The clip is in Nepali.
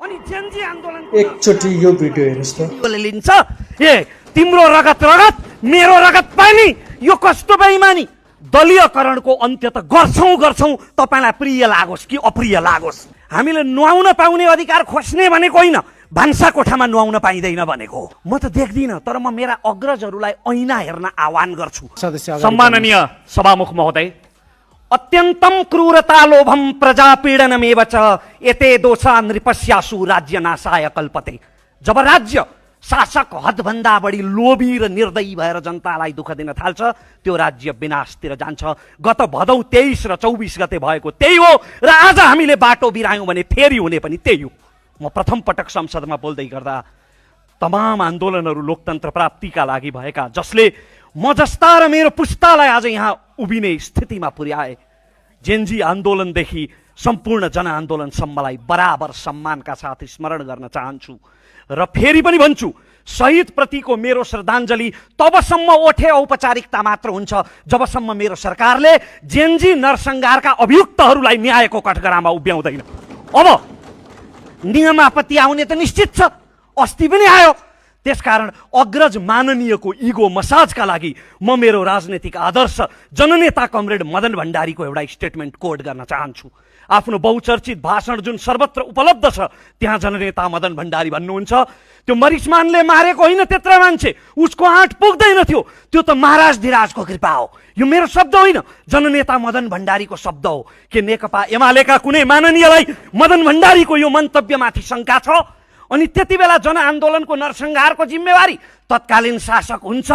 अनि जेनजी आन्दोलन एकचोटि यो भिडियो हेर्नुस् त। लिन्छ ए तिम्रो रगत रगत मेरो रगत पानी, यो कस्तो बेइमानी। दलीयकरणको अन्त्य त गर्छौं तपाईलाई प्रिय लागोस् कि अप्रिय लागोस्। हामीले नुहाउन पाउने अधिकार खोज्ने भनेको होइन, भान्सा कोठामा नुहाउन पाइँदैन भनेको। म त देख्दिनँ, तर म मेरा अग्रजहरूलाई ऐना हेर्न आह्वान गर्छु। सम्माननीय सभामुख महोदय, अत्यन्तम क्रूरता लोभम प्रजापीडनमेव च एते दोषा नृपस्यासु राज्य नाशाय कल्पते। जब राज्य शासक हदभन्दा बढी लोभी र निर्दयी भएर जनतालाई दुःख दिन थाल्छ, त्यो राज्य विनाशतिर जान्छ। गत भदौ 23 र 24 गते भएको त्यही हो, र आज हामीले बाटो बिरायौँ भने फेरि हुने पनि त्यही हो। म प्रथम पटक संसदमा बोल्दै गर्दा तमाम आन्दोलनहरू लोकतन्त्र प्राप्तिका लागि भएका, जसले म जस्ता र मेरो पुस्तालाई आज यहाँ उभिने स्थितिमा पुर्याए, जेनजी आन्दोलनदेखि सम्पूर्ण जनआन्दोलनसम्मलाई बराबर सम्मानका साथ स्मरण गर्न चाहन्छु। र फेरि पनि भन्छु, शहीद प्रतिको मेरो श्रद्धाञ्जली तबसम्म ओठे औपचारिकता मात्र हुन्छ जबसम्म मेरो सरकारले जेनजी नरसंहारका अभियुक्तहरूलाई न्यायको कठघरामा उभ्याउँदैन। अब नियमापत्ति आउने त निश्चित छ, अस्ति पनि आयो। त्यसकारण अग्रज माननीयको इगो मसाजका लागि म मेरो राजनीतिक आदर्श जननेता कमरेड मदन भण्डारीको एउटा स्टेटमेन्ट कोड गर्न चाहन्छु। आफ्नो बहुचर्चित भाषण जुन सर्वत्र उपलब्ध छ, त्यहाँ जननेता मदन भण्डारी भन्नुहुन्छ, त्यो मरिचमानले मारेको होइन त्यत्र मान्छे, उसको आँट पुग्दैन थियो, त्यो त महाराज धिराजको कृपा हो। यो मेरो शब्द होइन, जननेता मदन भण्डारीको शब्द हो। के नेकपा एमालेका कुनै माननीयलाई मदन भण्डारीको यो मन्तव्यमाथि शङ्का छ? अनि त्यति बेला जनआन्दोलनको नरसंहारको जिम्मेवारी तत्कालीन शासक हुन्छ